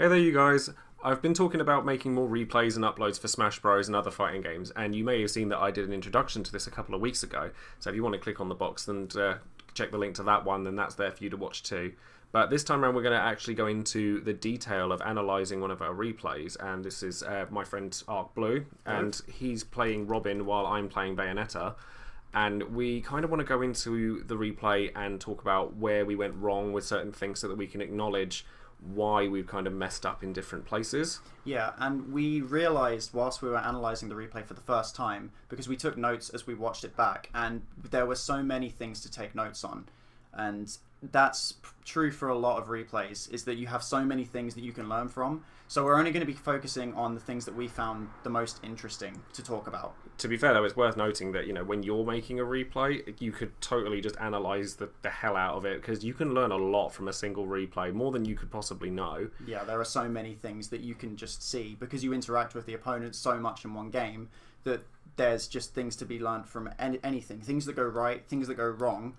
Hey there you guys, I've been talking about making more replays and uploads for Smash Bros and other fighting games, and you may have seen that I did an introduction to this a couple of weeks ago, so if you want to click on the box and check the link to that one, then that's there for you to watch too. But this time around we're going to actually go into the detail of analysing one of our replays, and this is my friend ArcBlue, and he's playing Robin while I'm playing Bayonetta. And we kind of want to go into the replay and talk about where we went wrong with certain things so that we can acknowledge why we've kind of messed up in different places. Yeah, and we realised whilst we were analysing the replay for the first time, because we took notes as we watched it back, and there were so many things to take notes on. And that's true for a lot of replays, is that you have so many things that you can learn from. So we're only going to be focusing on the things that we found the most interesting to talk about. To be fair though, it's worth noting that, you know, when you're making a replay, you could totally just analyse the hell out of it, because you can learn a lot from a single replay, more than you could possibly know. Yeah, there are so many things that you can just see, because you interact with the opponent so much in one game, that there's just things to be learned from anything. Things that go right, things that go wrong,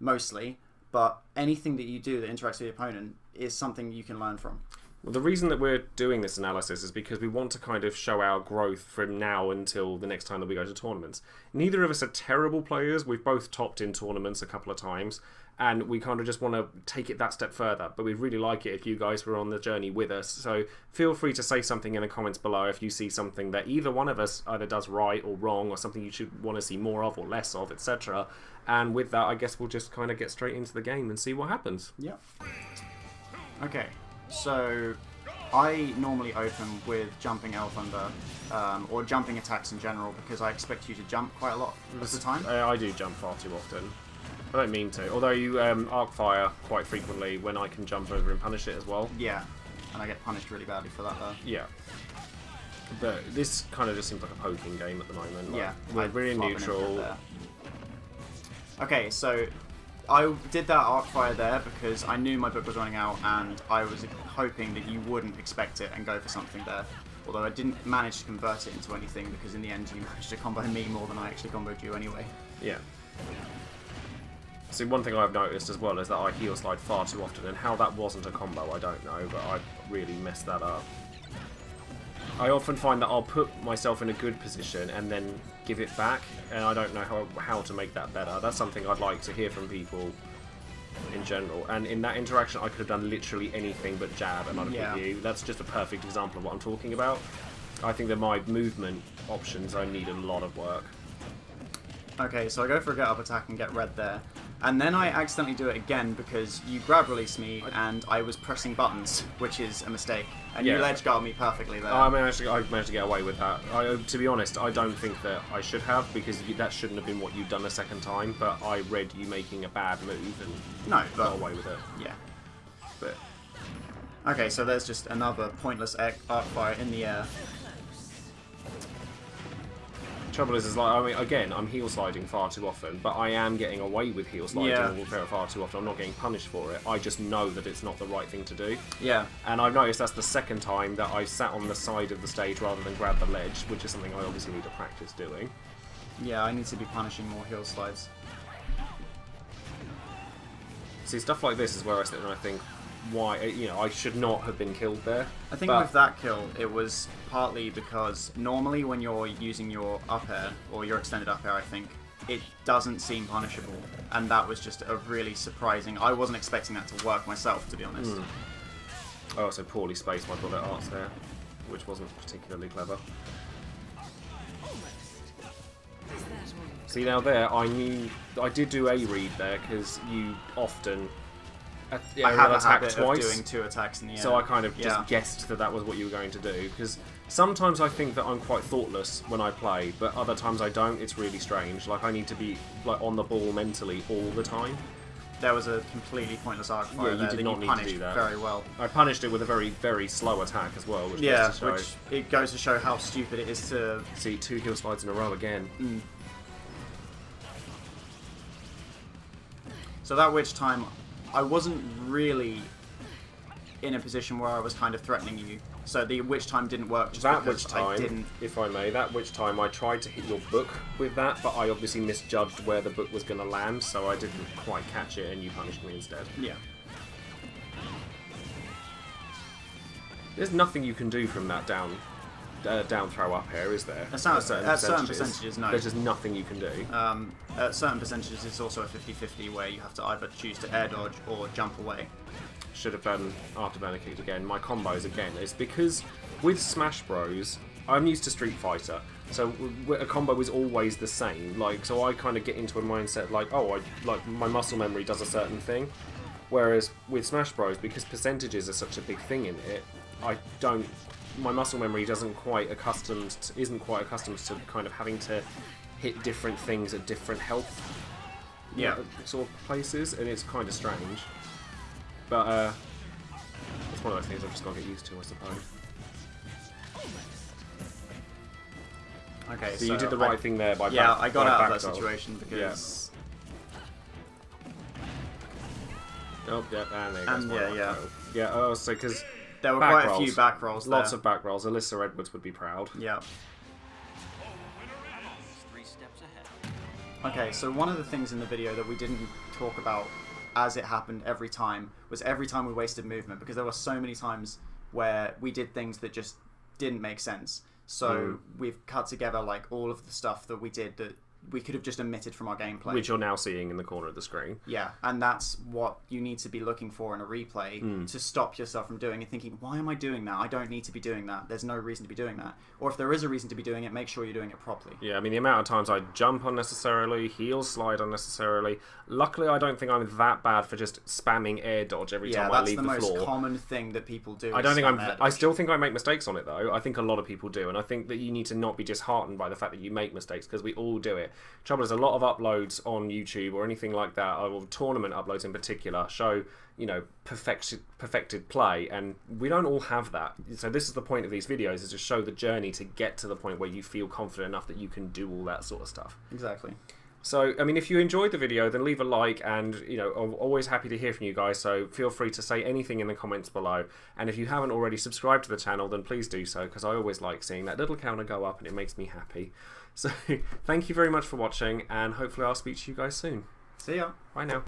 mostly, but anything that you do that interacts with the opponent is something you can learn from. Well, the reason that we're doing this analysis is because we want to kind of show our growth from now until the next time that we go to tournaments. Neither of us are terrible players. We've both topped in tournaments a couple of times, and we kind of just want to take it that step further. But we'd really like it if you guys were on the journey with us. So feel free to say something in the comments below if you see something that either one of us either does right or wrong, or something you should want to see more of or less of, etc. And with that, I guess we'll just kind of get straight into the game and see what happens. Yeah. Okay. So, I normally open with jumping L Thunder, or jumping attacks in general, because I expect you to jump quite a lot of the time. I do jump far too often. I don't mean to, although you arc fire quite frequently when I can jump over and punish it as well. Yeah, and I get punished really badly for that though. Yeah. But this kind of just seems like a poking game at the moment. Yeah. We're in neutral. Okay, so I did that arc fire there because I knew my book was running out, and I was hoping that you wouldn't expect it and go for something there. Although I didn't manage to convert it into anything, because in the end you managed to combo me more than I actually comboed you anyway. Yeah. See, one thing I've noticed as well is that I heel slide far too often, and how that wasn't a combo I don't know, but I really messed that up. I often find that I'll put myself in a good position and then give it back, and I don't know how to make that better. That's something I'd like to hear from people in general. And in that interaction I could have done literally anything but jab and I'd have hit you. That's just a perfect example of what I'm talking about. I think that my movement options, I need a lot of work. Okay, so I go for a get up attack and get red there. And then I accidentally do it again because you grab release me and I was pressing buttons, which is a mistake. And you ledge guard me perfectly there. I managed to get away with that. To be honest, I don't think that I should have, because that shouldn't have been what you've done a second time, but I read you making a bad move and got away with it. Yeah. But okay, so there's just another pointless arc fire in the air. Trouble is like, I mean, again, I'm heel sliding far too often, but I am getting away with heel sliding far too often. I'm not getting punished for it. I just know that it's not the right thing to do. Yeah. And I've noticed that's the second time that I've sat on the side of the stage rather than grab the ledge, which is something I obviously need to practice doing. Yeah, I need to be punishing more heel slides. See, stuff like this is where I sit and I think, why, you know, I should not have been killed there. I think with that kill, it was partly because normally when you're using your up air, or your extended up air, I think, it doesn't seem punishable. And that was just a really surprising... I wasn't expecting that to work myself, to be honest. I also poorly spaced my bullet arts there, which wasn't particularly clever. See, now there, I did do a read there, because you often... I have a habit of doing 2 attacks in the air. So I kind of just guessed that that was what you were going to do, because sometimes I think that I'm quite thoughtless when I play, but other times I don't. It's really strange. Like, I need to be like on the ball mentally all the time. There was a completely pointless arc fire you did not need to do that. Very well. I punished it with a very, very slow attack as well, which which it goes to show how stupid it is to see 2 heel slides in a row again. So that witch time, I wasn't really in a position where I was kind of threatening you, so the witch time didn't work just because I didn't... If I may, that witch time I tried to hit your book with that, but I obviously misjudged where the book was going to land, so I didn't quite catch it and you punished me instead. Yeah. There's nothing you can do from that down throw up air, is there? At certain percentages, no. There's just nothing you can do. At certain percentages, it's also a 50-50 where you have to either choose to air dodge or jump away. Should have done afterburner kicked again. My combos again. It's because with Smash Bros, I'm used to Street Fighter, so a combo is always the same. Like, so I kind of get into a mindset like, oh, my muscle memory does a certain thing. Whereas with Smash Bros, because percentages are such a big thing in it, my muscle memory isn't quite accustomed to kind of having to hit different things at different health sort of places, and it's kind of strange. But it's one of those things I've just got to get used to, I suppose. Okay, so you did the right thing there by I got out of that situation because... Oh, yeah, and there goes one. Yeah, oh, so because... There were quite a few back rolls there. Lots of back rolls. Alyssa Edwards would be proud. Yeah. Okay, so one of the things in the video that we didn't talk about as it happened every time was every time we wasted movement, because there were so many times where we did things that just didn't make sense. So we've cut together like all of the stuff that we did that we could have just omitted from our gameplay. Which you're now seeing in the corner of the screen. Yeah, and that's what you need to be looking for in a replay to stop yourself from doing and thinking, why am I doing that? I don't need to be doing that. There's no reason to be doing that. Or if there is a reason to be doing it, make sure you're doing it properly. Yeah, I mean, the amount of times I jump unnecessarily, heel slide unnecessarily. Luckily, I don't think I'm that bad for just spamming air dodge every time I leave the floor. Yeah, that's the most common thing that people do. I still think I make mistakes on it, though. I think a lot of people do, and I think that you need to not be disheartened by the fact that you make mistakes, because we all do it. Trouble is, a lot of uploads on YouTube or anything like that, or tournament uploads in particular, show, you know, perfected play, and we don't all have that. So this is the point of these videos, is to show the journey to get to the point where you feel confident enough that you can do all that sort of stuff. Exactly. So, I mean, if you enjoyed the video, then leave a like, and, you know, I'm always happy to hear from you guys, so feel free to say anything in the comments below. And if you haven't already subscribed to the channel, then please do so, because I always like seeing that little counter go up, and it makes me happy. So, thank you very much for watching, and hopefully I'll speak to you guys soon. See ya. Bye now.